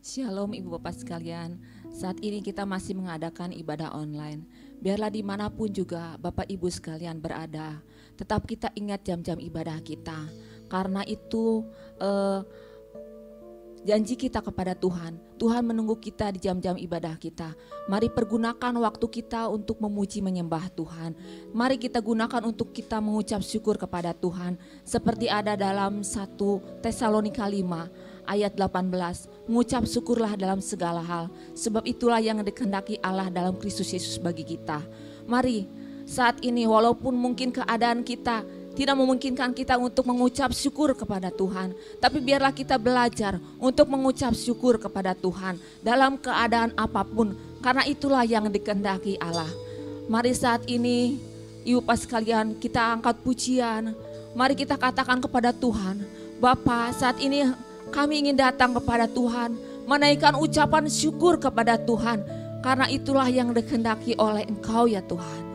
Shalom Ibu Bapak sekalian, saat ini kita masih mengadakan ibadah online. Biarlah dimanapun juga Bapak Ibu sekalian berada, tetap kita ingat jam-jam ibadah kita. Karena itu janji kita kepada Tuhan. Tuhan menunggu kita di jam-jam ibadah kita. Mari pergunakan waktu kita untuk memuji menyembah Tuhan. Mari kita gunakan untuk kita mengucap syukur kepada Tuhan. Seperti ada dalam 1 Tesalonika 5 ayat 18, mengucap syukurlah dalam segala hal, sebab itulah yang dikehendaki Allah dalam Kristus Yesus bagi kita. Mari saat ini walaupun mungkin keadaan kita tidak memungkinkan kita untuk mengucap syukur kepada Tuhan, tapi biarlah kita belajar untuk mengucap syukur kepada Tuhan dalam keadaan apapun, karena itulah yang dikehendaki Allah. Mari saat ini Ibu Bapak sekalian, kita angkat pujian. Mari kita katakan kepada Tuhan, Bapa, saat ini kami ingin datang kepada Tuhan, menaikkan ucapan syukur kepada Tuhan, karena itulah yang dikehendaki oleh Engkau ya Tuhan.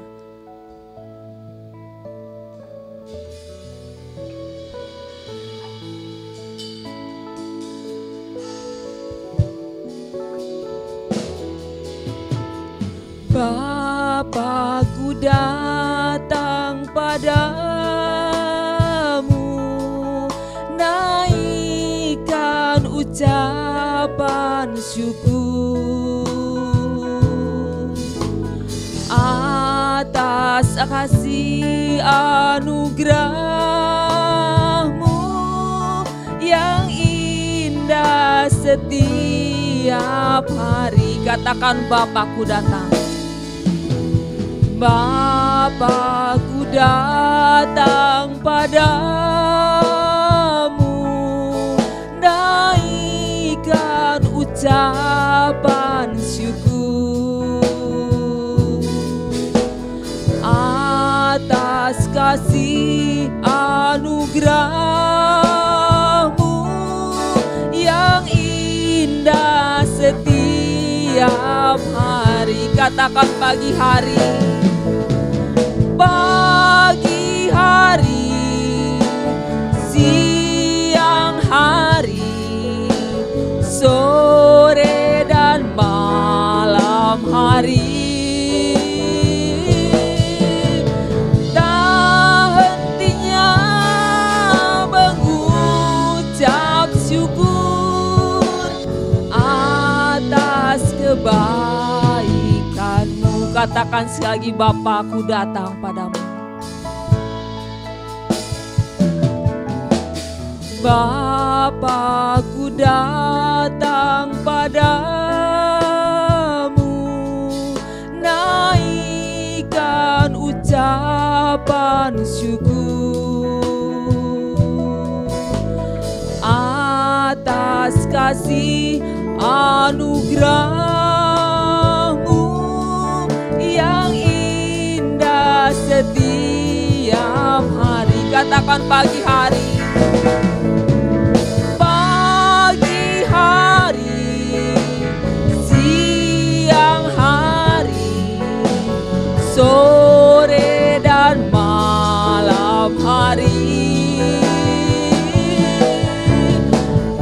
Bapa-Ku datang padamu, naikkan ucapan syukur atas kasih anugerah-Mu yang indah setiap hari. Katakan, Bapa-Ku datang. Bapa-Ku datang padamu, naikkan ucapan syukur atas kasih anugerah-Mu yang indah setiap hari. Katakan pagi hari. Pagi hari, siang hari, sore dan malam hari, tak hentinya mengucap syukur atas kebaikan-Mu. Katakan sekali lagi, Bapa-Ku datang padamu. Bapa-Ku datang padamu, naikkan ucapan syukur atas kasih anugerah-Mu yang indah setiap hari. Katakan pagi hari. Pagi hari, siang hari, sore dan malam hari,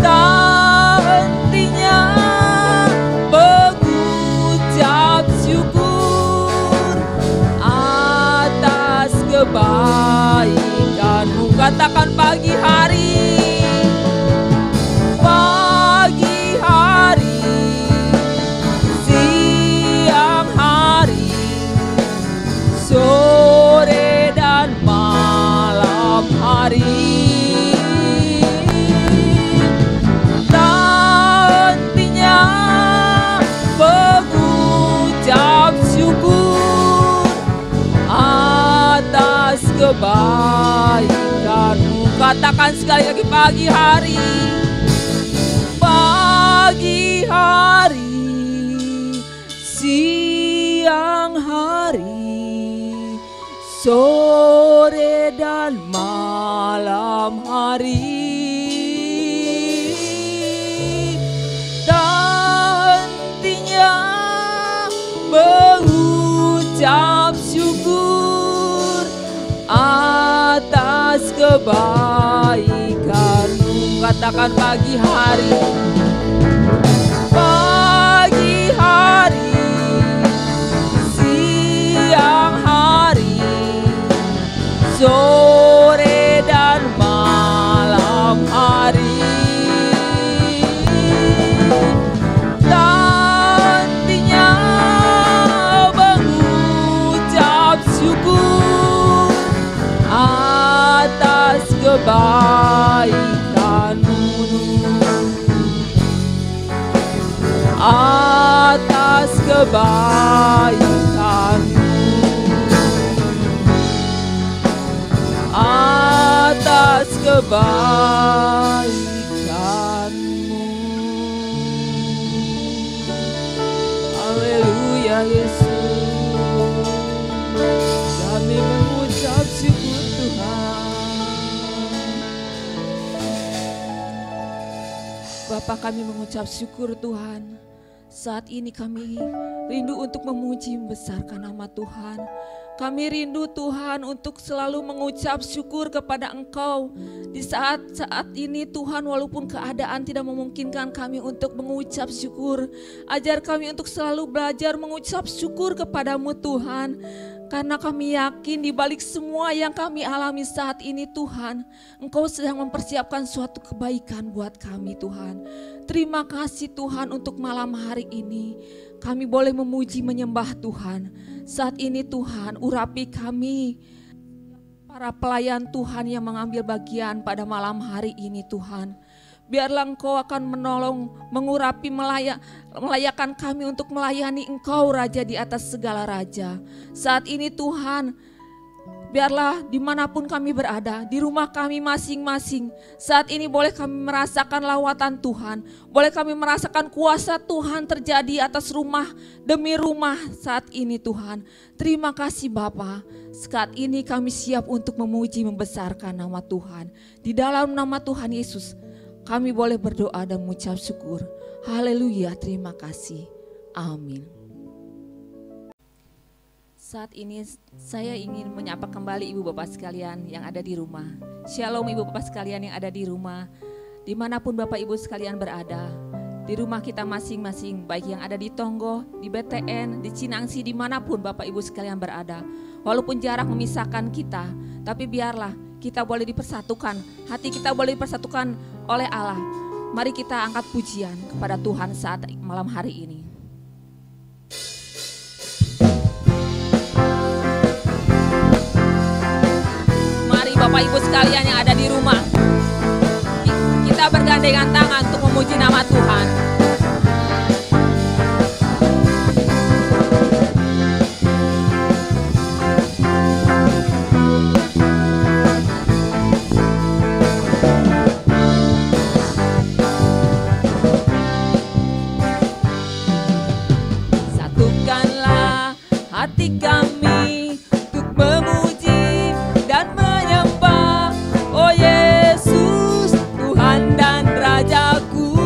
tak hentinya mengucap syukur atas kebaikan-Mu. Katakan pagi hari. Pagi hari, siang hari, sore dan malam hari, tak hentinya mengucap syukur atas kebaikan-Mu. Katakan sekali lagi, pagi hari. Pagi hari, siang hari, sore dan malam hari, tak hentinya mengucap syukur atas kebaikan-Mu. Katakan pagi hari. kebaikan-Mu, atas kebaikan-Mu, atas kebaikan-Mu. Haleluya Yesus, kami mengucap syukur Tuhan. Bapa, kami mengucap syukur Tuhan. Saat ini kami rindu untuk memuji membesarkan nama Tuhan. Kami rindu Tuhan untuk selalu mengucap syukur kepada Engkau. Di saat-saat ini Tuhan, walaupun keadaan tidak memungkinkan kami untuk mengucap syukur, ajar kami untuk selalu belajar mengucap syukur kepadamu Tuhan. Karena kami yakin di balik semua yang kami alami saat ini Tuhan, Engkau sedang mempersiapkan suatu kebaikan buat kami Tuhan. Terima kasih Tuhan untuk malam hari ini. Kami boleh memuji menyembah Tuhan. Saat ini Tuhan, urapi kami, para pelayan Tuhan yang mengambil bagian pada malam hari ini Tuhan. Biarlah Engkau akan menolong, mengurapi, melayakan kami untuk melayani Engkau Raja di atas segala raja. Saat ini Tuhan, biarlah dimanapun kami berada, di rumah kami masing-masing, saat ini boleh kami merasakan lawatan Tuhan, boleh kami merasakan kuasa Tuhan terjadi atas rumah demi rumah saat ini Tuhan. Terima kasih Bapa, saat ini kami siap untuk memuji membesarkan nama Tuhan. Di dalam nama Tuhan Yesus, kami boleh berdoa dan mengucap syukur. Haleluya, terima kasih. Amin. Saat ini saya ingin menyapa kembali ibu bapak sekalian yang ada di rumah. Shalom ibu bapak sekalian yang ada di rumah. Dimanapun bapak ibu sekalian berada. Di rumah kita masing-masing, baik yang ada di Tonggo, di BTN, di Cinangsi, dimanapun bapak ibu sekalian berada. Walaupun jarak memisahkan kita, tapi biarlah kita boleh dipersatukan, hati kita boleh dipersatukan oleh Allah. Mari kita angkat pujian kepada Tuhan saat malam hari ini. Mari Bapak Ibu sekalian yang ada di rumah, kita bergandengan tangan untuk memuji nama Tuhan. Hati kami untuk memuji dan menyembah, oh Yesus, Tuhan dan Rajaku.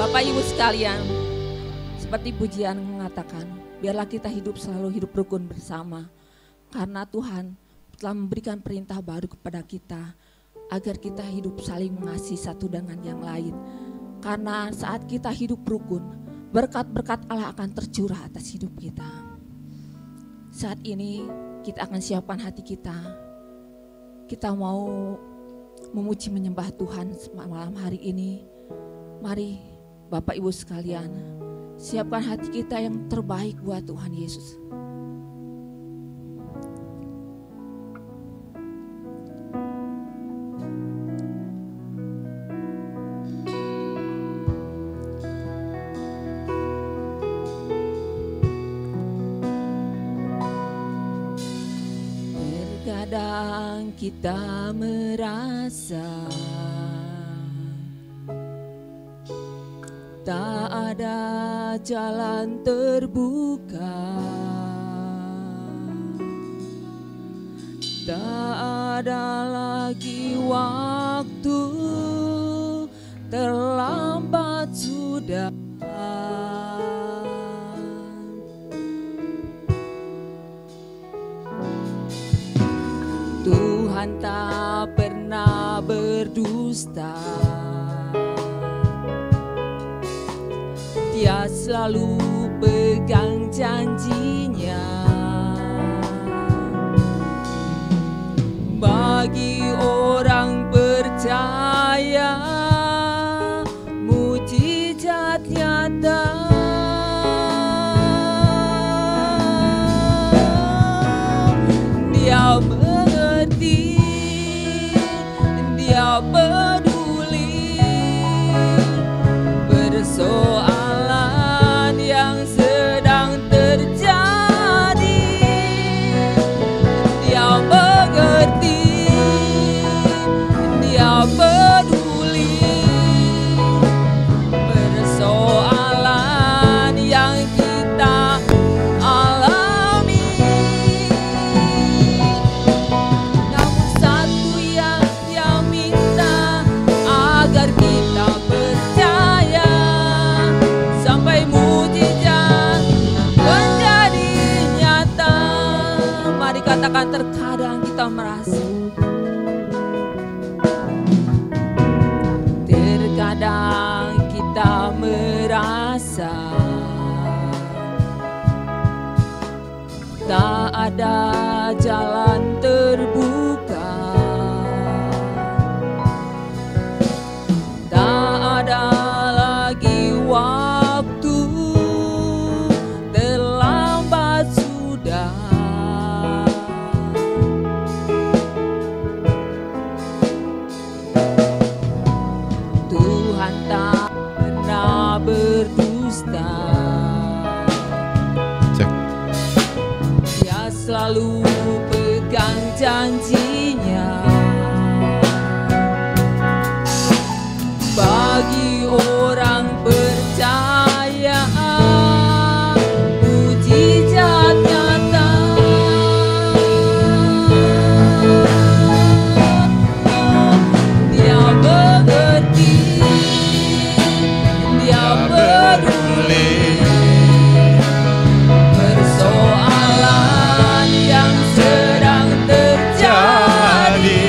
Bapak Ibu sekalian, seperti pujian mengatakan, biarlah kita selalu hidup rukun bersama. Karena Tuhan telah memberikan perintah baru kepada kita, agar kita hidup saling mengasihi satu dengan yang lain. Karena saat kita hidup rukun, berkat-berkat Allah akan tercurah atas hidup kita. Saat ini kita akan siapkan hati kita. Kita mau memuji menyembah Tuhan malam hari ini. Mari Bapak Ibu sekalian, siapkan hati kita yang terbaik buat Tuhan Yesus. Terkadang kita merasa tak ada jalan terbuka, tak ada lagi waktu, terlambat sudah. Tuhan tak pernah berdusta, Dia selalu pegang janjinya. Bagi orang percaya, mujizat nyata. Dia mengerti, Dia peduli persoalan yang sedang terjadi. Dia mengerti, Dia peduli persoalan yang kita alami. Namun satu yang Dia minta, agar kita percaya sampai mujizat menjadi nyata. Mari katakan, terkadang kita merasa, terkadang kita merasa tak ada jalan terbuka, tak ada lagi waktu, terlambat sudah. Tuhan tak pernah berdusta, Dia selalu pegang janjinya. Bagi orang percaya, mujizat nyata. Dia mengerti, Dia peduli persoalan yang sedang terjadi.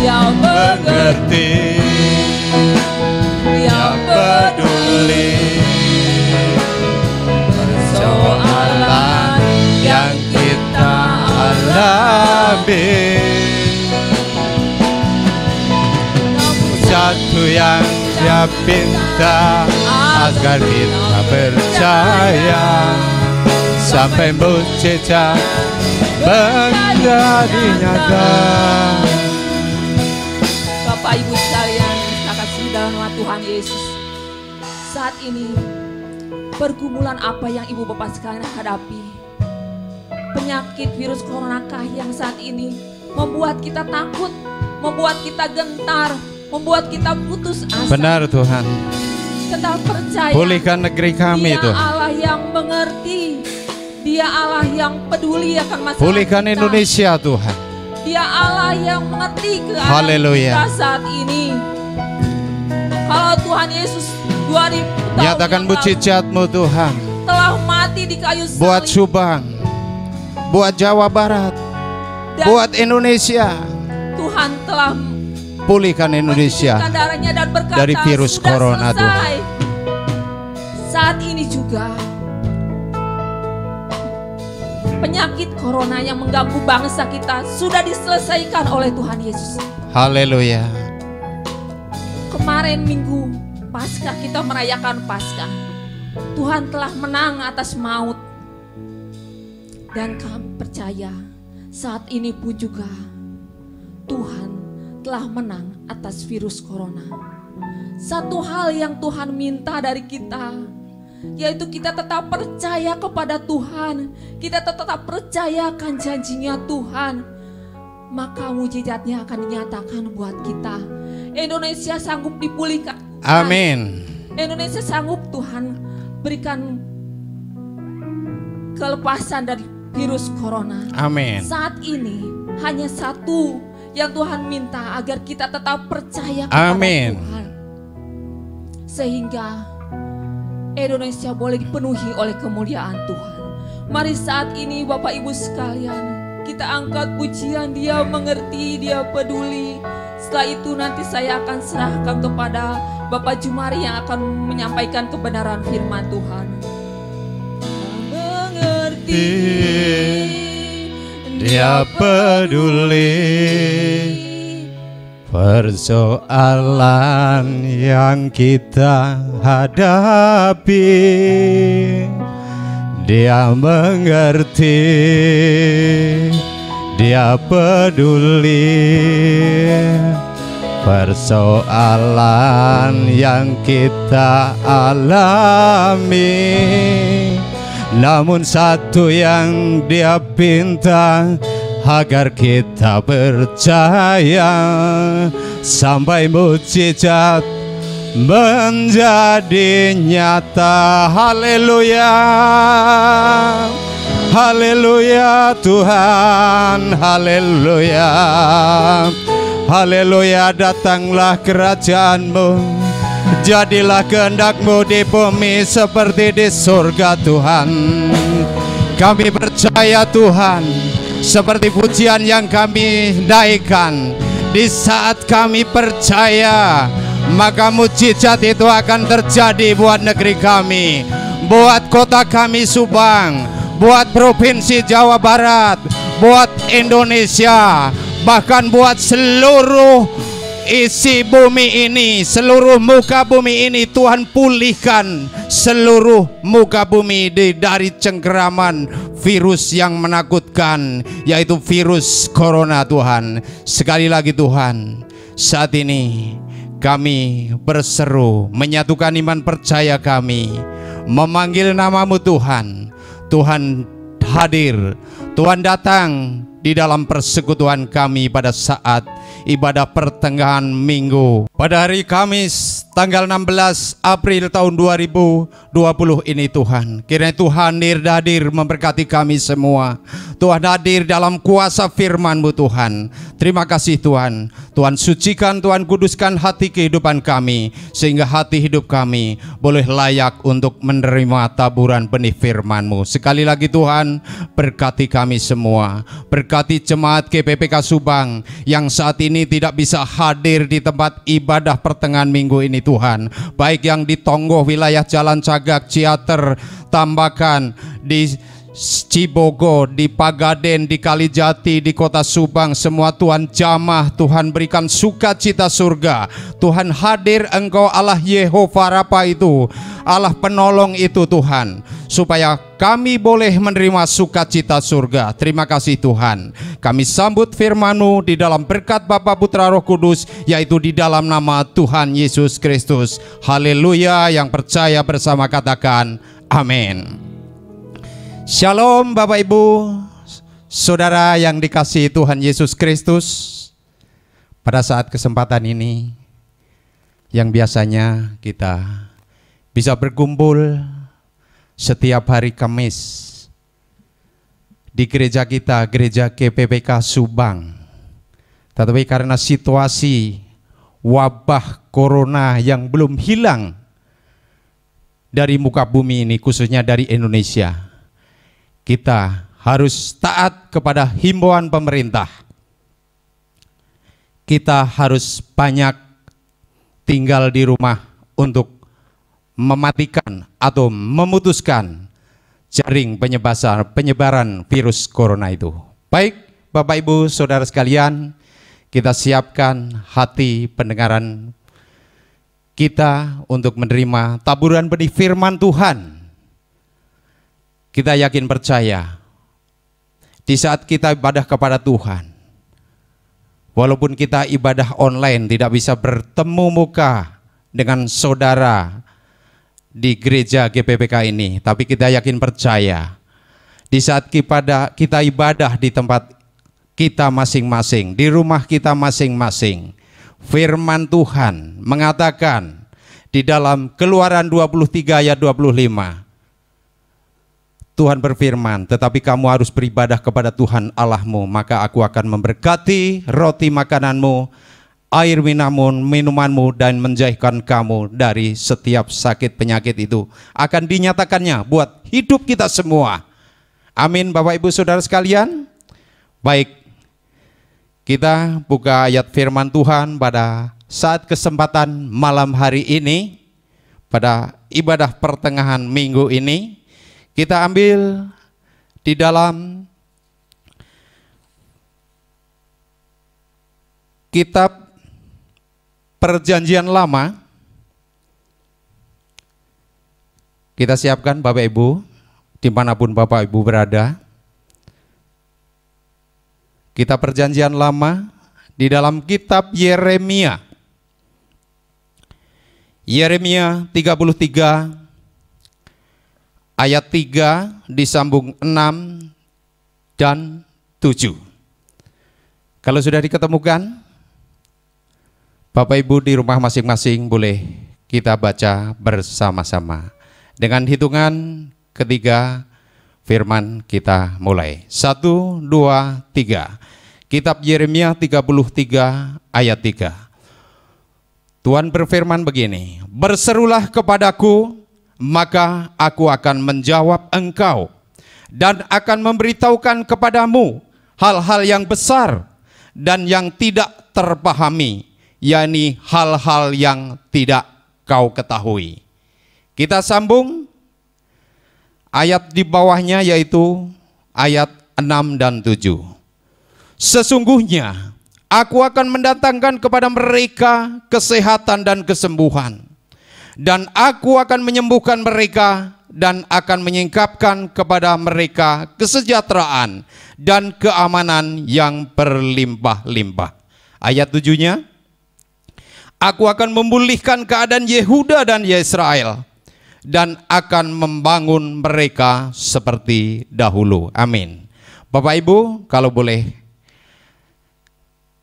Dia mengerti, Dia peduli persoalan yang kita alami. Satu yang Dia pinta, agar kita percaya sampai mujizat menjadi nyata. Bapak Ibu sekalian, kita kasih dalam nama Tuhan Yesus. Saat ini pergumulan apa yang Ibu Bapak sekalian hadapi? Penyakit virus coronakah yang saat ini membuat kita takut, membuat kita gentar, membuat kita putus asa? Benar Tuhan. Tetap percaya, Pulihkan negeri kami Dia Tuhan. Allah yang mengerti, Dia Allah yang peduli akan masalah Pulihkan kita. Indonesia Tuhan. Dia Allah yang mengerti keadaan Haleluya. kita saat ini. Kalau Tuhan Tuhan Yesus 2000 tahun Nyatakan yang lalu mujizat-Mu Tuhan. telah mati di kayu salib. Buat Subang, buat Jawa Barat, Dan buat Indonesia. Tuhan telah Pulihkan Indonesia mencucikan darahnya dan berkata, dari virus sudah corona, selesai. Saat ini juga penyakit corona yang mengganggu bangsa kita sudah diselesaikan oleh Tuhan Yesus. Haleluya. Kemarin minggu Paskah kita merayakan Paskah. Tuhan telah menang atas maut. Dan kami percaya saat ini pun juga Tuhan telah menang atas virus corona. Satu hal yang Tuhan minta dari kita, yaitu kita tetap percaya kepada Tuhan. Kita tetap percayakan janjinya Tuhan. Maka mujizatnya akan dinyatakan buat kita. Indonesia sanggup dipulihkan. Amin. Indonesia sanggup Tuhan berikan kelepasan dari virus corona. Amin. Saat ini hanya satu yang Tuhan minta, agar kita tetap percaya kepada Amin. Tuhan. Sehingga Indonesia boleh dipenuhi oleh kemuliaan Tuhan. Mari saat ini Bapak Ibu sekalian, kita angkat pujian Dia mengerti, Dia peduli. Setelah itu nanti saya akan serahkan kepada Bapak Jumari yang akan menyampaikan kebenaran firman Tuhan. Mengerti, Dia peduli persoalan yang kita hadapi. Dia mengerti, Dia peduli persoalan yang kita alami. Namun satu yang Dia pinta, agar kita percaya sampai mujizat menjadi nyata. Haleluya, haleluya Tuhan, haleluya, haleluya. Datanglah kerajaan-Mu, jadilah kehendak-Mu di bumi seperti di surga Tuhan. Kami percaya Tuhan, seperti pujian yang kami naikkan, di saat kami percaya, maka mujizat itu akan terjadi buat negeri kami, buat kota kami Subang, buat provinsi Jawa Barat, buat Indonesia, bahkan buat seluruh isi bumi ini, seluruh muka bumi ini. Tuhan pulihkan seluruh muka bumi dari cengkeraman virus yang menakutkan, yaitu virus corona Tuhan. Sekali lagi Tuhan, saat ini kami berseru, menyatukan iman percaya kami, memanggil nama-Mu Tuhan. Tuhan hadir, Tuhan datang di dalam persekutuan kami pada saat ibadah pertengahan minggu pada hari Kamis tanggal 16 April tahun 2020 ini Tuhan. Kiranya Tuhan hadir memberkati kami semua. Tuhan hadir dalam kuasa firman-Mu Tuhan. Terima kasih Tuhan. Tuhan sucikan, Tuhan kuduskan hati kehidupan kami, sehingga hati hidup kami boleh layak untuk menerima taburan benih firman-Mu. Sekali lagi Tuhan, berkati kami semua. Berkati jemaat GPPK Subang yang saat ini tidak bisa hadir di tempat ibadah pertengahan minggu ini Tuhan, baik yang di Tonggo wilayah Jalan Cagak, Ciater, Tambakan, di Cibogo, di Pagaden, di Kalijati, di kota Subang, semua Tuhan jamah. Tuhan berikan sukacita surga. Tuhan hadir, Engkau Allah Yehova Rafa itu, Allah penolong itu Tuhan, supaya kami boleh menerima sukacita surga. Terima kasih Tuhan. Kami sambut firman-Mu di dalam berkat Bapa, Putra, Roh Kudus, yaitu di dalam nama Tuhan Yesus Kristus. Haleluya. Yang percaya bersama katakan amin. Shalom Bapak Ibu, Saudara yang dikasihi Tuhan Yesus Kristus. Pada saat kesempatan ini, yang biasanya kita bisa berkumpul setiap hari Kamis di gereja kita, gereja GPPK Subang. Tetapi karena situasi wabah corona yang belum hilang dari muka bumi ini, khususnya dari Indonesia. Kita harus taat kepada himbauan pemerintah. Kita harus banyak tinggal di rumah untuk mematikan atau memutuskan jaring penyebaran virus corona itu. Baik, Bapak Ibu Saudara sekalian, kita siapkan hati pendengaran kita untuk menerima taburan benih firman Tuhan. Kita yakin percaya di saat kita ibadah kepada Tuhan, walaupun kita ibadah online tidak bisa bertemu muka dengan saudara di gereja GPPK ini, tapi kita yakin percaya di saat kita ibadah di tempat kita masing-masing, di rumah kita masing-masing, firman Tuhan mengatakan di dalam Keluaran 23 ayat 25, Tuhan berfirman, tetapi kamu harus beribadah kepada Tuhan Allahmu, maka aku akan memberkati roti makananmu, air minumanmu, dan menjauhkan kamu dari setiap sakit penyakit itu. Akan dinyatakannya buat hidup kita semua. Amin, Bapak Ibu Saudara sekalian. Baik, kita buka ayat firman Tuhan pada saat kesempatan malam hari ini, pada ibadah pertengahan minggu ini. Kita ambil di dalam kitab Perjanjian Lama. Kita siapkan Bapak Ibu, dimanapun Bapak Ibu berada. Kitab Perjanjian Lama di dalam kitab Yeremia. Yeremia 33 ayat 3 disambung 6 dan 7. Kalau sudah diketemukan, Bapak Ibu di rumah masing-masing boleh kita baca bersama-sama. Dengan hitungan ketiga, firman kita mulai. 1, 2, 3. Kitab Yeremia 33 ayat 3. Tuhan berfirman begini, berserulah kepadaku, maka aku akan menjawab engkau dan akan memberitahukan kepadamu hal-hal yang besar dan yang tidak terpahami, yakni hal-hal yang tidak kau ketahui. Kita sambung ayat di bawahnya, yaitu ayat 6 dan 7. Sesungguhnya aku akan mendatangkan kepada mereka kesehatan dan kesembuhan, dan aku akan menyembuhkan mereka dan akan menyingkapkan kepada mereka kesejahteraan dan keamanan yang berlimpah-limpah. Ayat 7-nya, aku akan memulihkan keadaan Yehuda dan Israel dan akan membangun mereka seperti dahulu. Amin. Bapak Ibu, kalau boleh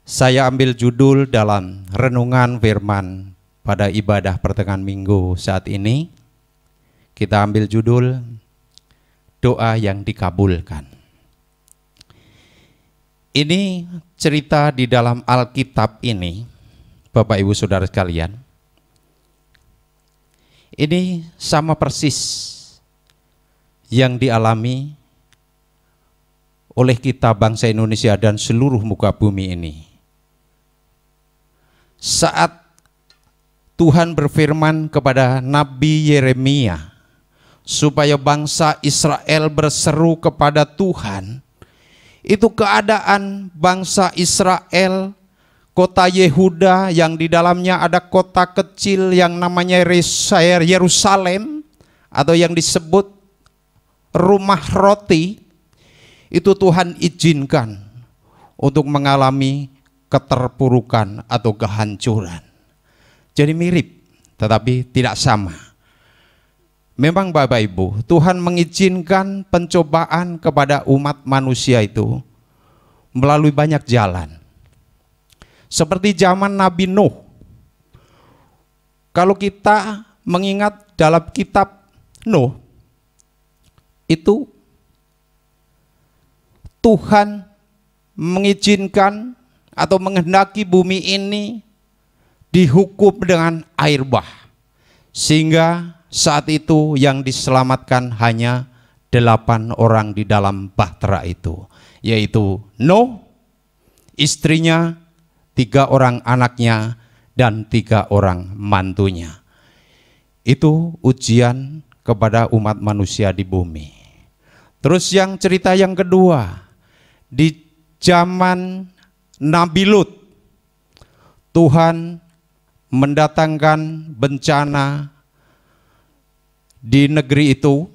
saya ambil judul dalam renungan firman pada ibadah pertengahan minggu saat ini. Kita ambil judul doa yang dikabulkan. Ini cerita di dalam Alkitab ini, Bapak Ibu Saudara sekalian, ini sama persis yang dialami oleh kita bangsa Indonesia dan seluruh muka bumi ini. Saat Tuhan berfirman kepada Nabi Yeremia supaya bangsa Israel berseru kepada Tuhan, itu keadaan bangsa Israel, kota Yehuda yang di dalamnya ada kota kecil yang namanya Yerusalem atau yang disebut rumah roti, itu Tuhan izinkan untuk mengalami keterpurukan atau kehancuran. Jadi mirip tetapi tidak sama. Memang Bapak Ibu, Tuhan mengizinkan pencobaan kepada umat manusia itu melalui banyak jalan. Seperti zaman Nabi Nuh. Kalau kita mengingat dalam kitab Nuh, itu Tuhan mengizinkan atau menghendaki bumi ini dihukum dengan air bah. Sehingga saat itu yang diselamatkan hanya 8 orang di dalam bahtera itu, yaitu Nuh, istrinya, 3 orang anaknya, dan 3 orang mantunya. Itu ujian kepada umat manusia di bumi. Terus yang cerita yang kedua, di zaman Nabi Lut, Tuhan mendatangkan bencana di negeri itu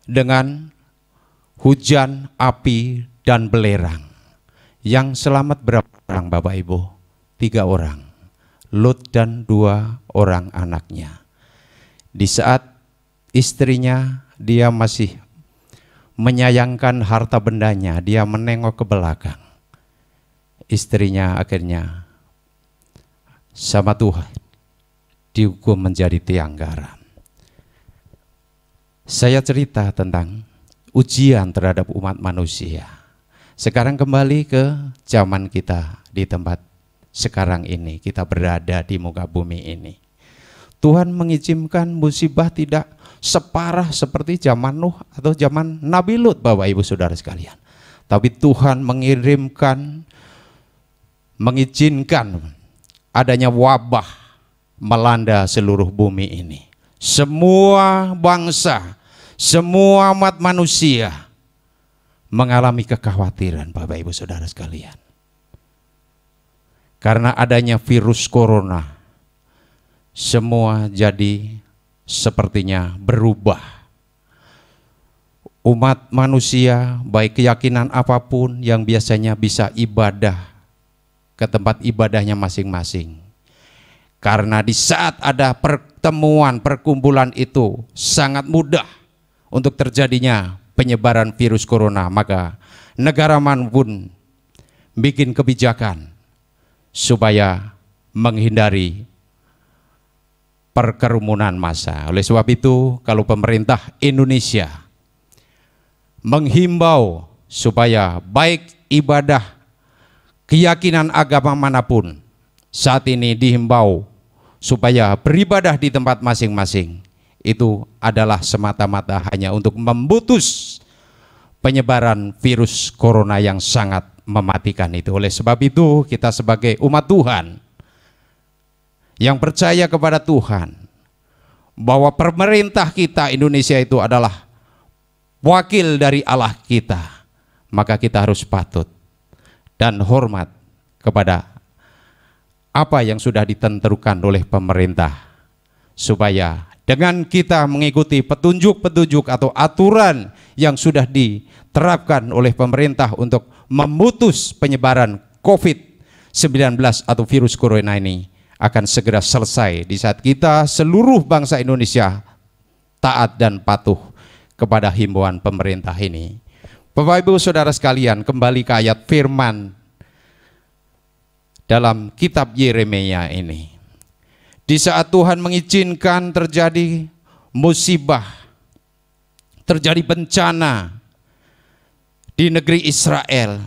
dengan hujan, api, dan belerang. Yang selamat berapa orang Bapak Ibu? 3 orang, Lut dan 2 orang anaknya. Di saat istrinya dia masih menyayangkan harta bendanya, dia menengok ke belakang. Istrinya akhirnya sama Tuhan dihukum menjadi tiang garam. Saya cerita tentang ujian terhadap umat manusia. Sekarang kembali ke zaman kita di tempat sekarang ini, kita berada di muka bumi ini. Tuhan mengizinkan musibah tidak separah seperti zaman Nuh atau zaman Nabi Lut, Bapak Ibu Saudara sekalian. Tapi Tuhan mengizinkan adanya wabah melanda seluruh bumi ini. Semua bangsa, semua umat manusia mengalami kekhawatiran, Bapak Ibu Saudara sekalian. Karena adanya virus corona, semua jadi sepertinya berubah. Umat manusia, baik keyakinan apapun yang biasanya bisa ibadah ke tempat ibadahnya masing-masing. Karena di saat ada pertemuan, perkumpulan itu sangat mudah untuk terjadinya penyebaran virus corona, maka negara manapun bikin kebijakan supaya menghindari perkerumunan massa. Oleh sebab itu, kalau pemerintah Indonesia menghimbau supaya baik ibadah keyakinan agama manapun saat ini dihimbau supaya beribadah di tempat masing-masing, itu adalah semata-mata hanya untuk memutus penyebaran virus corona yang sangat mematikan itu. Oleh sebab itu, kita sebagai umat Tuhan yang percaya kepada Tuhan bahwa pemerintah kita Indonesia itu adalah wakil dari Allah kita, maka kita harus patut dan hormat kepada apa yang sudah ditentukan oleh pemerintah, supaya dengan kita mengikuti petunjuk-petunjuk atau aturan yang sudah diterapkan oleh pemerintah untuk memutus penyebaran COVID-19 atau virus corona ini akan segera selesai di saat kita seluruh bangsa Indonesia taat dan patuh kepada himbauan pemerintah ini. Bapak Ibu Saudara sekalian, kembali ke ayat firman dalam kitab Yeremia ini. Di saat Tuhan mengizinkan terjadi musibah, terjadi bencana di negeri Israel,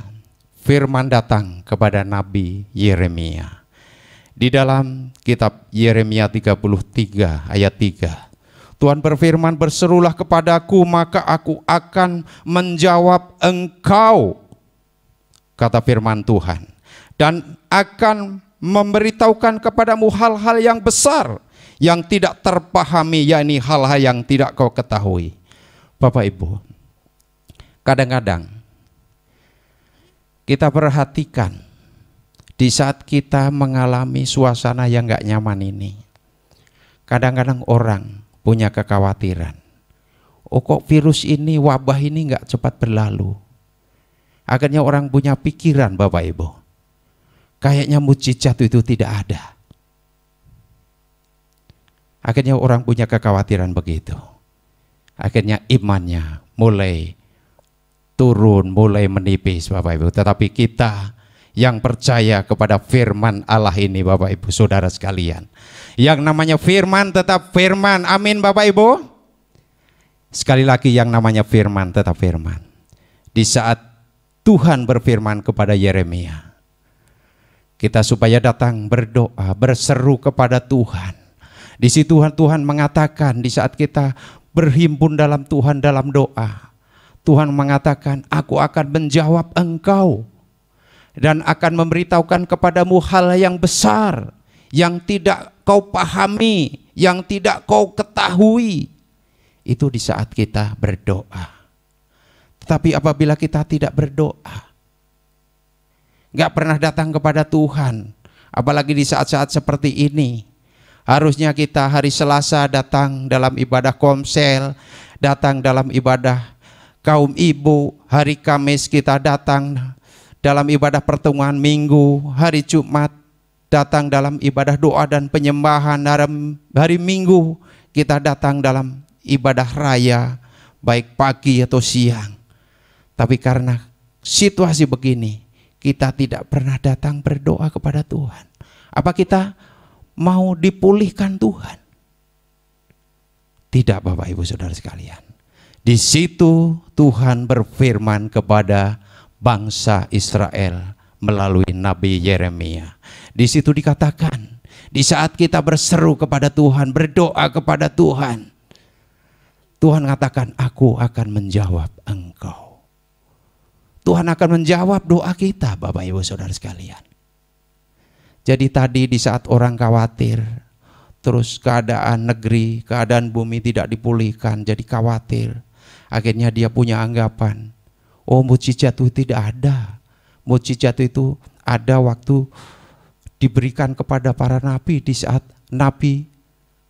firman datang kepada Nabi Yeremia. Di dalam kitab Yeremia 33 ayat 3, Tuhan berfirman, berserulah kepadaku maka aku akan menjawab engkau, kata firman Tuhan, dan akan memberitahukan kepadamu hal-hal yang besar yang tidak terpahami, yakni hal-hal yang tidak kau ketahui. Bapak Ibu, kadang-kadang kita perhatikan di saat kita mengalami suasana yang gak nyaman ini, kadang-kadang orang punya kekhawatiran, oh kok virus ini, wabah ini gak cepat berlalu. Akhirnya orang punya pikiran, Bapak Ibu, kayaknya mujizat itu tidak ada. Akhirnya orang punya kekhawatiran begitu. Akhirnya imannya mulai turun, mulai menipis, Bapak Ibu. Tetapi kita yang percaya kepada firman Allah ini, Bapak Ibu Saudara sekalian, yang namanya firman tetap firman. Amin Bapak Ibu. Sekali lagi, yang namanya firman tetap firman. Di saat Tuhan berfirman kepada Yeremia, Kita supaya datang berdoa, berseru kepada Tuhan. Di situ Tuhan mengatakan, di saat kita berhimpun dalam Tuhan dalam doa, Tuhan mengatakan, aku akan menjawab engkau dan akan memberitahukan kepadamu hal yang besar yang tidak kau pahami, yang tidak kau ketahui. Itu di saat kita berdoa. Tetapi apabila kita tidak berdoa, gak pernah datang kepada Tuhan, apalagi di saat-saat seperti ini, harusnya kita hari Selasa datang dalam ibadah komsel, datang dalam ibadah kaum ibu, hari Kamis kita datang dalam ibadah pertemuan minggu, hari Jumat datang dalam ibadah doa dan penyembahan, hari Minggu kita datang dalam ibadah raya, baik pagi atau siang. Tapi karena situasi begini, kita tidak pernah datang berdoa kepada Tuhan. Apa kita mau dipulihkan Tuhan? Tidak, Bapak Ibu Saudara sekalian. Di situ Tuhan berfirman kepada bangsa Israel melalui Nabi Yeremia. Di situ dikatakan, di saat kita berseru kepada Tuhan, berdoa kepada Tuhan, Tuhan katakan, aku akan menjawab engkau. Tuhan akan menjawab doa kita, Bapak Ibu Saudara sekalian. Jadi tadi di saat orang khawatir, terus keadaan negeri, keadaan bumi tidak dipulihkan, jadi khawatir. Akhirnya dia punya anggapan, oh mujizat itu tidak ada. Mujizat itu ada waktu diberikan kepada para nabi, di saat nabi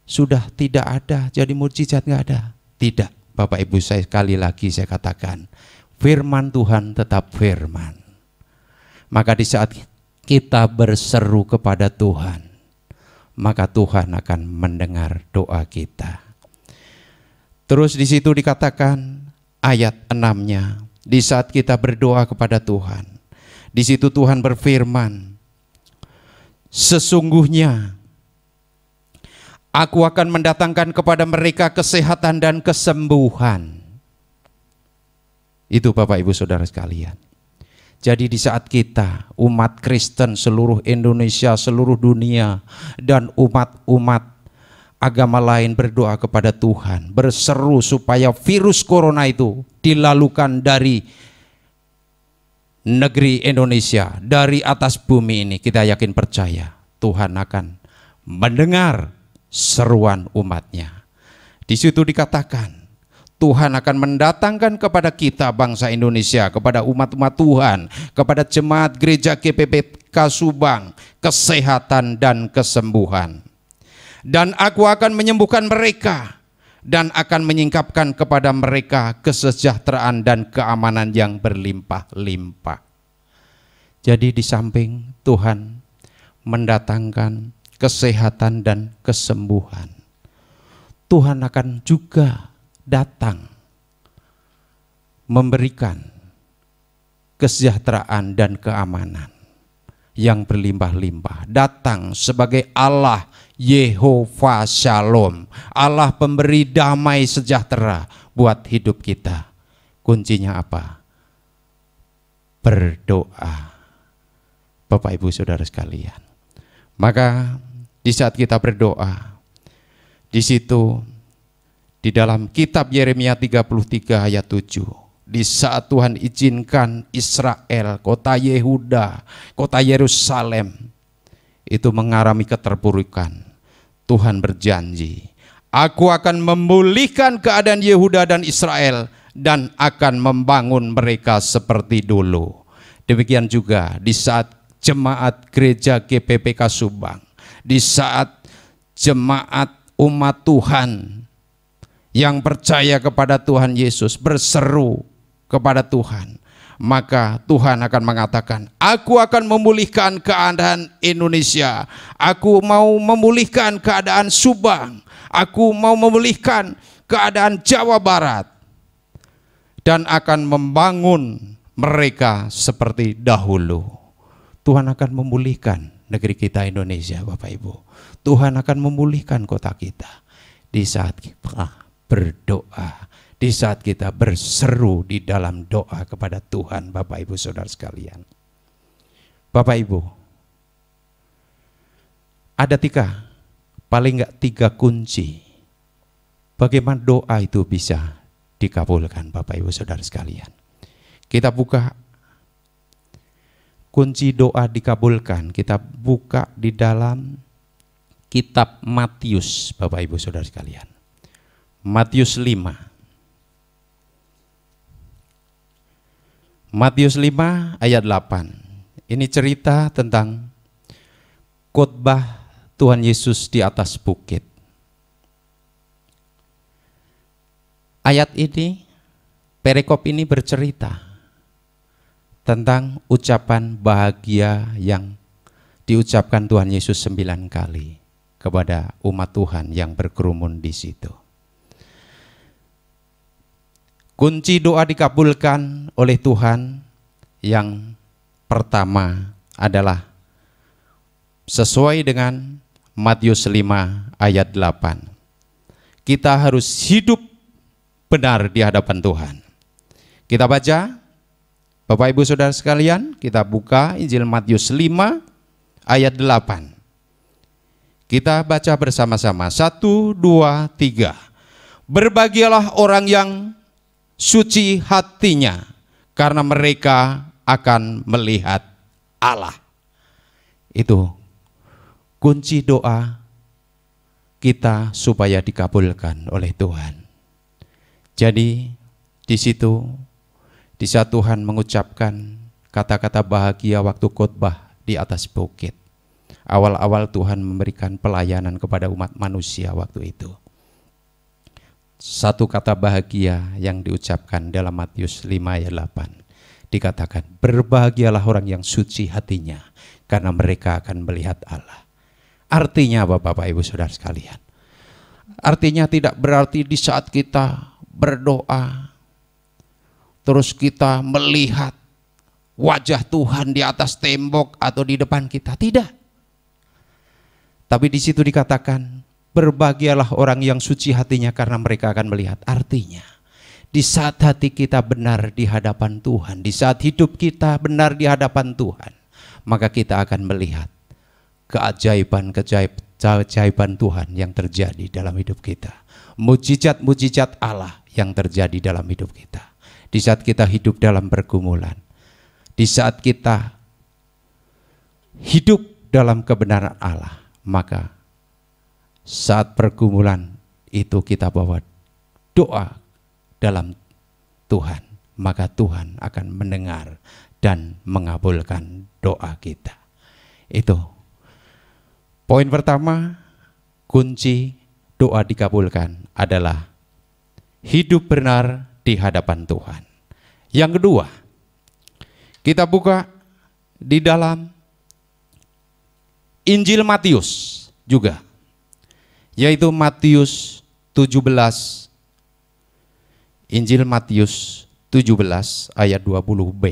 sudah tidak ada, jadi mujizat nggak ada. Tidak, Bapak Ibu, saya sekali lagi saya katakan, firman Tuhan tetap firman. Maka di saat kita berseru kepada Tuhan, maka Tuhan akan mendengar doa kita. Terus di situ dikatakan ayat 6-nya, di saat kita berdoa kepada Tuhan, di situ Tuhan berfirman, sesungguhnya aku akan mendatangkan kepada mereka kesehatan dan kesembuhan. Itu Bapak Ibu Saudara sekalian. Jadi di saat kita, umat Kristen seluruh Indonesia, seluruh dunia, dan umat-umat agama lain berdoa kepada Tuhan, berseru supaya virus corona itu dilalukan dari negeri Indonesia, dari atas bumi ini. Kita yakin percaya Tuhan akan mendengar seruan umatnya. Di situ dikatakan, Tuhan akan mendatangkan kepada kita bangsa Indonesia, kepada umat-umat Tuhan, kepada jemaat gereja GPPK Subang, kesehatan dan kesembuhan. Dan aku akan menyembuhkan mereka dan akan menyingkapkan kepada mereka kesejahteraan dan keamanan yang berlimpah-limpah. Jadi di samping Tuhan mendatangkan kesehatan dan kesembuhan, Tuhan akan juga datang memberikan kesejahteraan dan keamanan yang berlimpah-limpah. Datang sebagai Allah Yehova Shalom, Allah pemberi damai sejahtera buat hidup kita. Kuncinya apa? Berdoa, Bapak Ibu Saudara sekalian. Maka di saat kita berdoa, di situ di dalam kitab Yeremia 33 ayat 7, di saat Tuhan izinkan Israel, kota Yehuda, kota Yerusalem itu mengalami keterpurukan, Tuhan berjanji, aku akan memulihkan keadaan Yehuda dan Israel dan akan membangun mereka seperti dulu. Demikian juga di saat jemaat gereja GPPK Subang, di saat jemaat umat Tuhan yang percaya kepada Tuhan Yesus berseru kepada Tuhan, maka Tuhan akan mengatakan, aku akan memulihkan keadaan Indonesia, aku mau memulihkan keadaan Subang, aku mau memulihkan keadaan Jawa Barat, dan akan membangun mereka seperti dahulu. Tuhan akan memulihkan negeri kita Indonesia, Bapak Ibu. Tuhan akan memulihkan kota kita di saat kita berdoa, di saat kita berseru di dalam doa kepada Tuhan, Bapak Ibu Saudara sekalian. Bapak Ibu, Ada paling nggak tiga kunci bagaimana doa itu bisa dikabulkan, Bapak Ibu Saudara sekalian. Kita buka kunci doa dikabulkan, kita buka di dalam kitab Matius, Bapak Ibu Saudara sekalian. Matius 5. Matius 5 ayat 8. Ini cerita tentang khotbah Tuhan Yesus di atas bukit. Ayat ini, perikop ini bercerita tentang ucapan bahagia yang diucapkan Tuhan Yesus 9 kali kepada umat Tuhan yang berkerumun di situ. Kunci doa dikabulkan oleh Tuhan yang pertama adalah sesuai dengan Matius 5 ayat 8. Kita harus hidup benar di hadapan Tuhan. Kita baca, Bapak Ibu Saudara sekalian, kita buka Injil Matius 5 ayat 8. Kita baca bersama-sama. 1, 2, 3. Berbahagialah orang yang suci hatinya, karena mereka akan melihat Allah. Itu kunci doa kita supaya dikabulkan oleh Tuhan. Jadi di situ, di saat Tuhan mengucapkan kata-kata bahagia waktu khotbah di atas bukit, awal-awal Tuhan memberikan pelayanan kepada umat manusia waktu itu. Satu kata bahagia yang diucapkan dalam Matius 5 ayat 8. Dikatakan, berbahagialah orang yang suci hatinya, karena mereka akan melihat Allah. Artinya apa, Bapak Ibu Saudara sekalian? Artinya tidak berarti di saat kita berdoa, terus kita melihat wajah Tuhan di atas tembok atau di depan kita. Tidak. Tapi di situ dikatakan, berbahagialah orang yang suci hatinya, karena mereka akan melihat. Artinya, di saat hati kita benar di hadapan Tuhan, di saat hidup kita benar di hadapan Tuhan, maka kita akan melihat keajaiban Tuhan yang terjadi dalam hidup kita. Mujizat-mujizat Allah yang terjadi dalam hidup kita. Di saat kita hidup dalam pergumulan, di saat kita hidup dalam kebenaran Allah, maka saat pergumulan itu kita bawa doa dalam Tuhan, maka Tuhan akan mendengar dan mengabulkan doa kita. Itu poin pertama, kunci doa dikabulkan adalah hidup benar di hadapan Tuhan. Yang kedua, kita buka di dalam Injil Matius juga, yaitu Matius 17. Injil Matius 17 ayat 20b.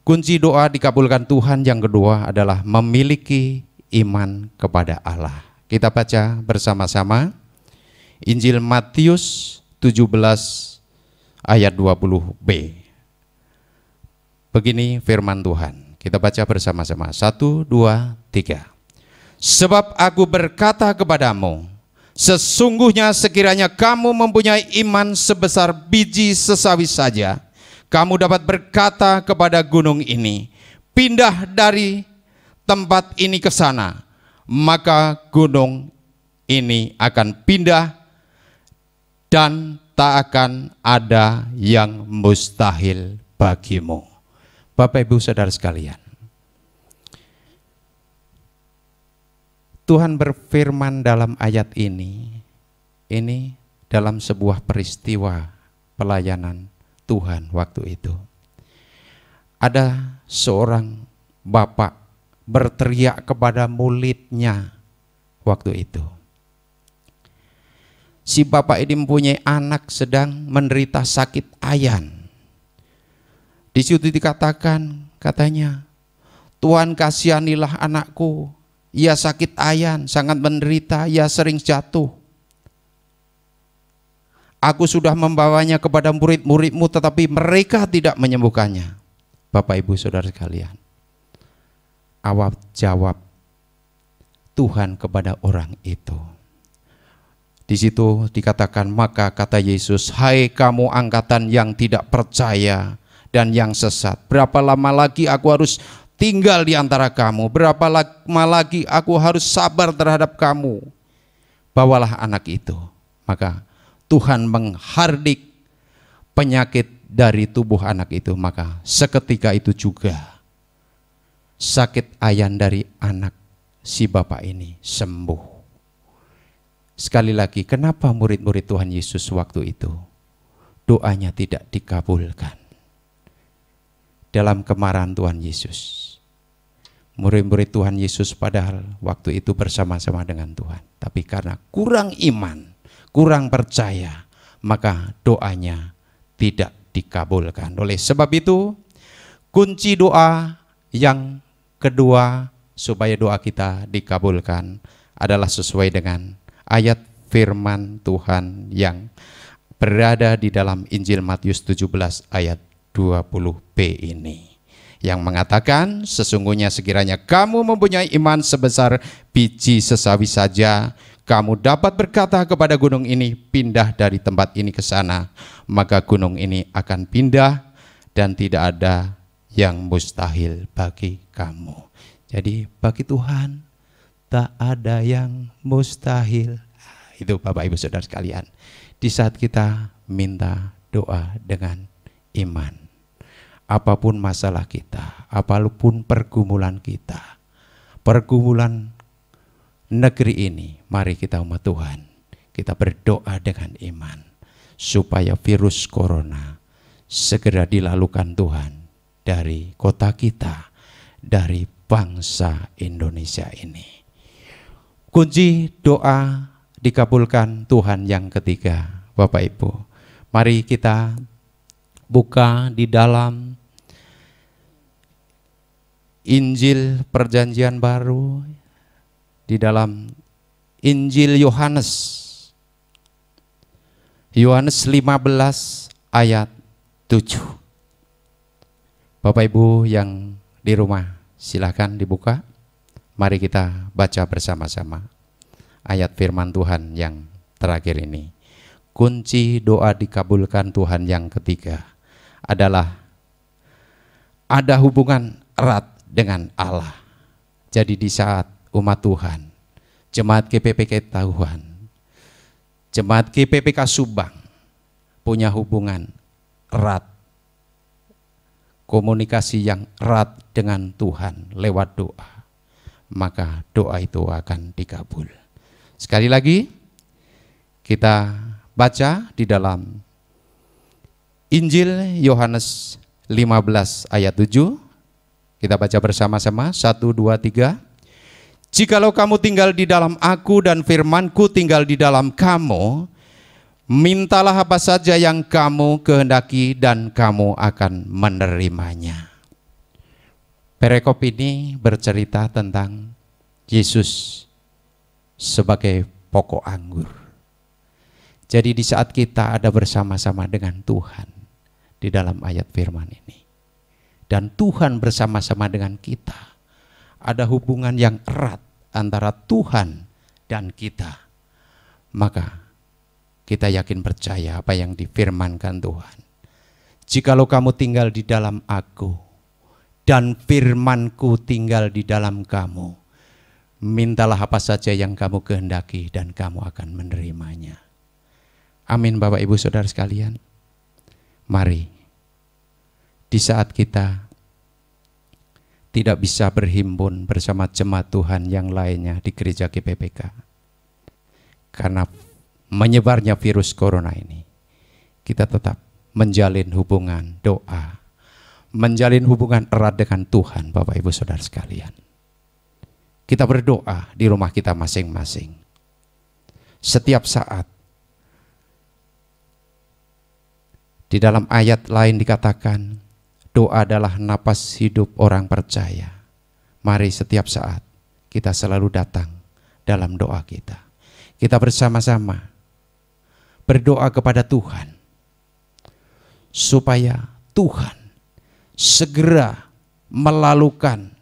Kunci doa dikabulkan Tuhan yang kedua adalah memiliki iman kepada Allah. Kita baca bersama-sama Injil Matius 17 ayat 20b. Begini firman Tuhan. Kita baca bersama-sama. 1, 2, 3. Sebab aku berkata kepadamu, sesungguhnya sekiranya kamu mempunyai iman sebesar biji sesawi saja, kamu dapat berkata kepada gunung ini, pindah dari tempat ini ke sana, maka gunung ini akan pindah dan tak akan ada yang mustahil bagimu. Bapak Ibu Saudara sekalian, Tuhan berfirman dalam ayat ini dalam sebuah peristiwa pelayanan Tuhan waktu itu. Ada seorang bapak berteriak kepada muridnya waktu itu. Si bapak ini mempunyai anak sedang menderita sakit ayan. Di situ dikatakan, katanya, Tuhan kasihanilah anakku. Ia sakit ayan, sangat menderita, ia sering jatuh. Aku sudah membawanya kepada murid-muridmu, tetapi mereka tidak menyembuhkannya. Bapak Ibu Saudara sekalian, awal jawab Tuhan kepada orang itu. Di situ dikatakan, maka kata Yesus, hai kamu angkatan yang tidak percaya dan yang sesat, berapa lama lagi aku harus tinggal di antara kamu? Berapa lama lagi aku harus sabar terhadap kamu? Bawalah anak itu. Maka Tuhan menghardik penyakit dari tubuh anak itu. Maka seketika itu juga sakit ayan dari anak si bapak ini sembuh. Sekali lagi, kenapa murid-murid Tuhan Yesus waktu itu doanya tidak dikabulkan? Dalam kemarahan Tuhan Yesus, murid-murid Tuhan Yesus padahal waktu itu bersama-sama dengan Tuhan, tapi karena kurang iman, kurang percaya, maka doanya tidak dikabulkan. Oleh sebab itu, kunci doa yang kedua supaya doa kita dikabulkan adalah sesuai dengan ayat firman Tuhan yang berada di dalam Injil Matius 17 ayat 20b ini, yang mengatakan, sesungguhnya sekiranya kamu mempunyai iman sebesar biji sesawi saja, kamu dapat berkata kepada gunung ini, pindah dari tempat ini ke sana, maka gunung ini akan pindah dan tidak ada yang mustahil bagi kamu. Jadi bagi Tuhan tak ada yang mustahil. Itu Bapak Ibu Saudara sekalian, di saat kita minta doa dengan iman, apapun masalah kita, apapun pergumulan kita, pergumulan negeri ini, mari kita umat Tuhan, kita berdoa dengan iman supaya virus corona segera dilalukan Tuhan dari kota kita, dari bangsa Indonesia ini. Kunci doa dikabulkan Tuhan yang ketiga, Bapak Ibu, mari kita buka di dalam Injil Perjanjian Baru, di dalam Injil Yohanes 15 ayat 7. Bapak Ibu yang di rumah, silakan dibuka. Mari kita baca bersama-sama ayat firman Tuhan yang terakhir ini. Kunci doa dikabulkan Tuhan yang ketiga adalah ada hubungan erat dengan Allah. Jadi di saat umat Tuhan, Jemaat GPPK Tahuan, Jemaat GPPK Subang punya hubungan erat, komunikasi yang erat dengan Tuhan lewat doa, maka doa itu akan dikabul. Sekali lagi kita baca di dalam Injil Yohanes 15 ayat 7. Kita baca bersama-sama, 1, 2, 3. Jikalau kamu tinggal di dalam aku dan firmanku tinggal di dalam kamu, mintalah apa saja yang kamu kehendaki dan kamu akan menerimanya. Perikop ini bercerita tentang Yesus sebagai pokok anggur. Jadi di saat kita ada bersama-sama dengan Tuhan di dalam ayat firman ini, dan Tuhan bersama-sama dengan kita, ada hubungan yang erat antara Tuhan dan kita, maka kita yakin percaya apa yang difirmankan Tuhan. Jikalau kamu tinggal di dalam aku dan firmanku tinggal di dalam kamu, mintalah apa saja yang kamu kehendaki dan kamu akan menerimanya. Amin. Bapak Ibu Saudara sekalian, mari di saat kita tidak bisa berhimpun bersama jemaat Tuhan yang lainnya di gereja GPPK karena menyebarnya virus corona ini, kita tetap menjalin hubungan doa, menjalin hubungan erat dengan Tuhan. Bapak Ibu Saudara sekalian, kita berdoa di rumah kita masing-masing setiap saat. Di dalam ayat lain dikatakan, doa adalah napas hidup orang percaya. Mari setiap saat kita selalu datang dalam doa kita. Kita bersama-sama berdoa kepada Tuhan supaya Tuhan segera melalukan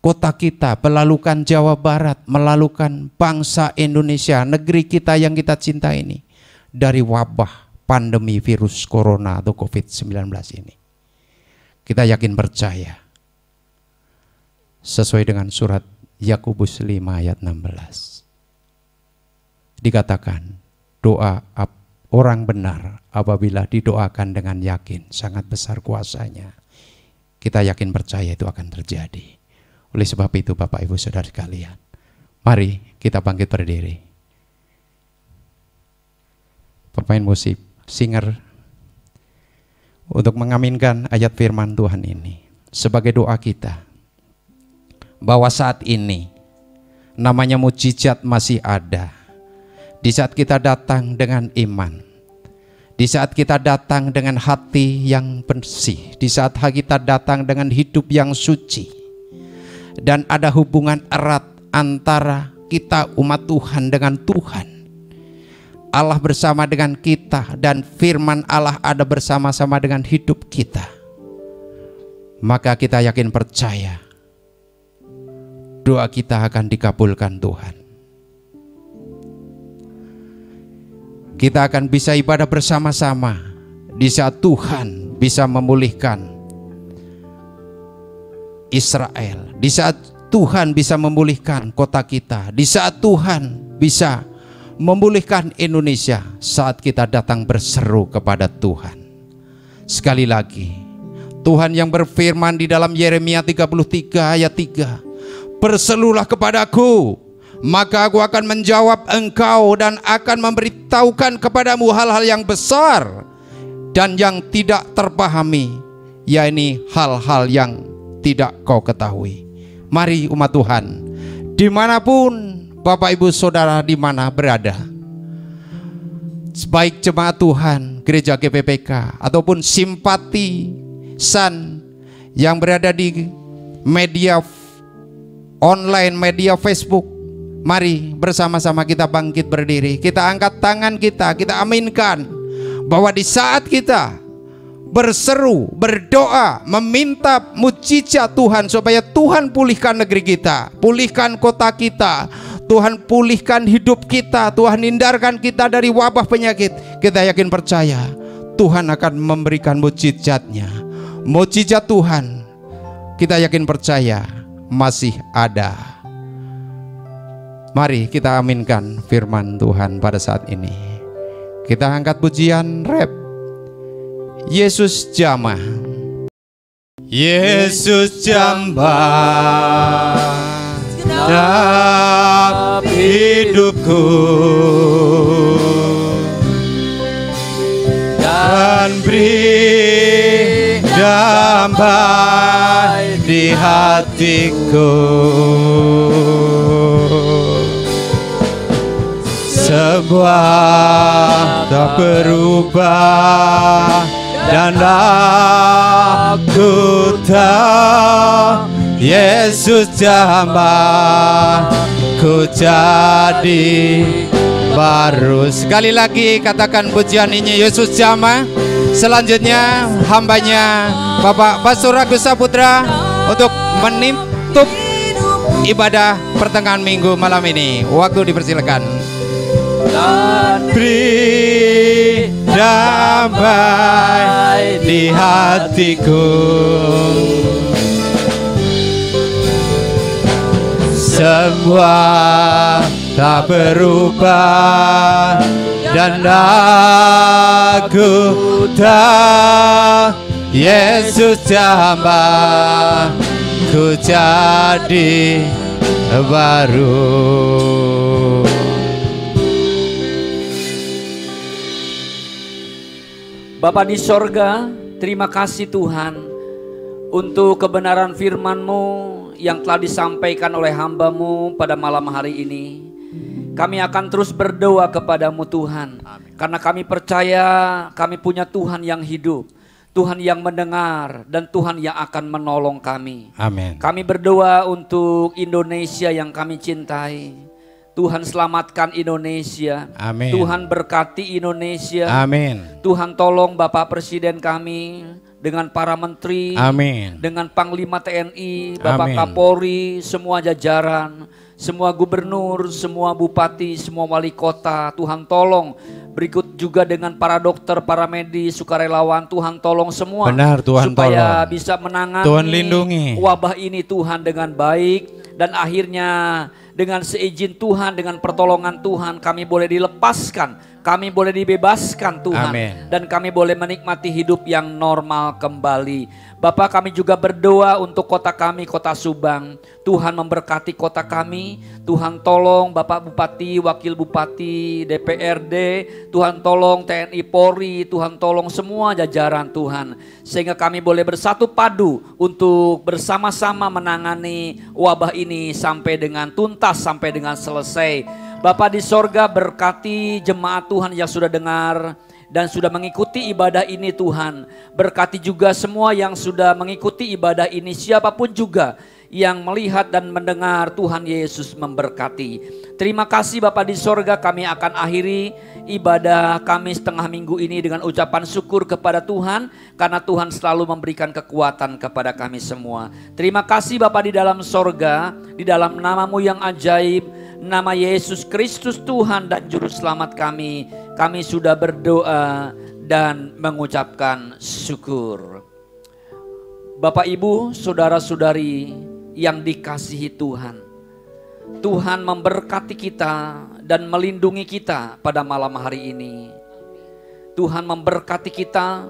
kota kita, melalukan Jawa Barat, melalukan bangsa Indonesia, negeri kita yang kita cinta ini, dari wabah pandemi virus corona atau COVID-19 ini. Kita yakin percaya, sesuai dengan surat Yakobus 5 ayat 16. Dikatakan, doa orang benar apabila didoakan dengan yakin, sangat besar kuasanya. Kita yakin percaya itu akan terjadi. Oleh sebab itu Bapak Ibu Saudara sekalian, mari kita bangkit berdiri. Pemain musik, singer, untuk mengaminkan ayat firman Tuhan ini sebagai doa kita, bahwa saat ini namanya mujizat masih ada. Di saat kita datang dengan iman, di saat kita datang dengan hati yang bersih, di saat kita datang dengan hidup yang suci, dan ada hubungan erat antara kita umat Tuhan dengan Tuhan, Allah bersama dengan kita, dan firman Allah ada bersama-sama dengan hidup kita, maka kita yakin percaya doa kita akan dikabulkan Tuhan. Kita akan bisa ibadah bersama-sama di saat Tuhan bisa memulihkan Israel, di saat Tuhan bisa memulihkan kota kita, di saat Tuhan bisa memulihkan Indonesia, saat kita datang berseru kepada Tuhan. Sekali lagi, Tuhan yang berfirman di dalam Yeremia 33 ayat 3, berserulah kepadaku, maka aku akan menjawab engkau dan akan memberitahukan kepadamu hal-hal yang besar dan yang tidak terpahami, yakni hal-hal yang tidak kau ketahui. Mari umat Tuhan, dimanapun Bapak Ibu Saudara di mana berada, baik jemaat Tuhan Gereja GPPK ataupun simpatisan yang berada di media online, media Facebook, mari bersama-sama kita bangkit berdiri. Kita angkat tangan kita aminkan bahwa di saat kita berseru, berdoa, meminta mujizat Tuhan supaya Tuhan pulihkan negeri kita, pulihkan kota kita, Tuhan pulihkan hidup kita, Tuhan hindarkan kita dari wabah penyakit, kita yakin percaya Tuhan akan memberikan mujizatnya. Mujizat Tuhan, kita yakin percaya masih ada. Mari kita aminkan firman Tuhan pada saat ini. Kita angkat pujian rap Yesus jamah. Yesus jamah dalam hidupku dan beri damai di hatiku. Semua tak berubah dan aku tahu Yesus jamah ku jadi baru. Sekali lagi katakan pujian ini, Yesus jamah. Selanjutnya hambanya Bapak Pastor Agus Saputra untuk menutup ibadah pertengahan minggu malam ini. Waktu dipersilakan. Dan beri damai di hatiku, semua tak berubah dan aku tahu Yesus jamah ku jadi baru. Bapa di sorga, terima kasih Tuhan untuk kebenaran firman-Mu yang telah disampaikan oleh hamba-Mu pada malam hari ini. Kami akan terus berdoa kepadamu Tuhan. Amin. Karena kami percaya kami punya Tuhan yang hidup, Tuhan yang mendengar, dan Tuhan yang akan menolong kami. Amin. Kami berdoa untuk Indonesia yang kami cintai. Tuhan selamatkan Indonesia. Amin. Tuhan berkati Indonesia. Amin. Tuhan tolong Bapak Presiden kami, dengan para menteri, Amin. dengan Panglima TNI, Bapak Amin. Kapolri, semua jajaran, semua gubernur, semua bupati, semua wali kota. Tuhan tolong. Berikut juga dengan para dokter, para medis, sukarelawan. Tuhan tolong semua. Benar, Tuhan supaya tolong. bisa menangani Tuhan lindungi wabah ini Tuhan dengan baik. Dan akhirnya dengan seizin Tuhan, dengan pertolongan Tuhan, kami boleh dilepaskan, kami boleh dibebaskan Tuhan. Amin. Dan kami boleh menikmati hidup yang normal kembali. Bapak, kami juga berdoa untuk kota kami, kota Subang. Tuhan memberkati kota kami. Tuhan tolong Bapak Bupati, Wakil Bupati, DPRD. Tuhan tolong TNI Polri. Tuhan tolong semua jajaran Tuhan. Sehingga kami boleh bersatu padu untuk bersama-sama menangani wabah ini sampai dengan tuntas, sampai dengan selesai. Bapak di sorga, berkati jemaat Tuhan yang sudah dengar dan sudah mengikuti ibadah ini Tuhan. Berkati juga semua yang sudah mengikuti ibadah ini, siapapun juga yang melihat dan mendengar. Tuhan Yesus memberkati. Terima kasih Bapa di sorga, kami akan akhiri ibadah kami setengah minggu ini dengan ucapan syukur kepada Tuhan. Karena Tuhan selalu memberikan kekuatan kepada kami semua. Terima kasih Bapa di dalam sorga, di dalam nama-Mu yang ajaib, nama Yesus Kristus Tuhan dan Juru Selamat kami sudah berdoa dan mengucapkan syukur. Bapak Ibu, saudara-saudari yang dikasihi Tuhan, Tuhan memberkati kita dan melindungi kita pada malam hari ini. Tuhan memberkati kita,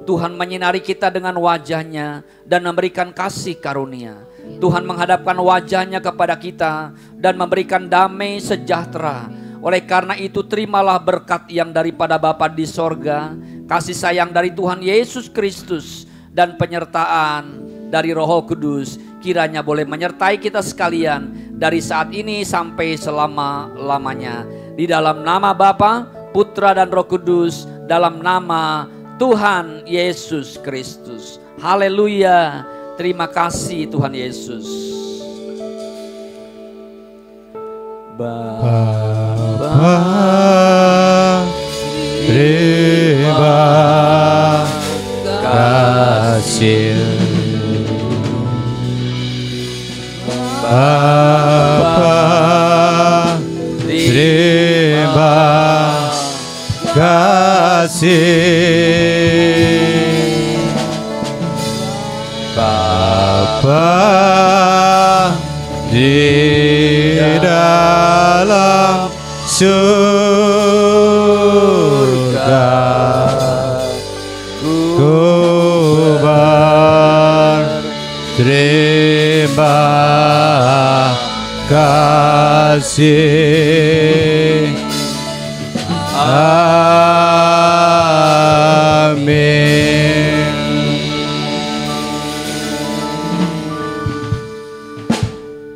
Tuhan menyinari kita dengan wajah-Nya dan memberikan kasih karunia. Tuhan menghadapkan wajah-Nya kepada kita dan memberikan damai sejahtera. Oleh karena itu terimalah berkat yang daripada Bapa di sorga, kasih sayang dari Tuhan Yesus Kristus, dan penyertaan dari Roh Kudus kiranya boleh menyertai kita sekalian dari saat ini sampai selama-lamanya. Di dalam nama Bapa, Putra dan Roh Kudus, dalam nama Tuhan Yesus Kristus. Haleluya. Terima kasih Tuhan Yesus. Bapa, terima kasih. Bapa, terima kasih. Bapa di dalam surga, ku berterima kasih. Amin.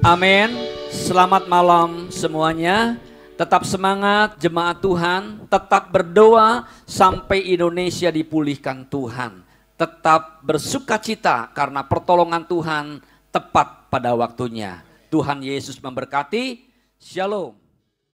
Amin. Selamat malam semuanya. Tetap semangat jemaat Tuhan. Tetap berdoa sampai Indonesia dipulihkan Tuhan. Tetap bersukacita karena pertolongan Tuhan tepat pada waktunya. Tuhan Yesus memberkati. Shalom.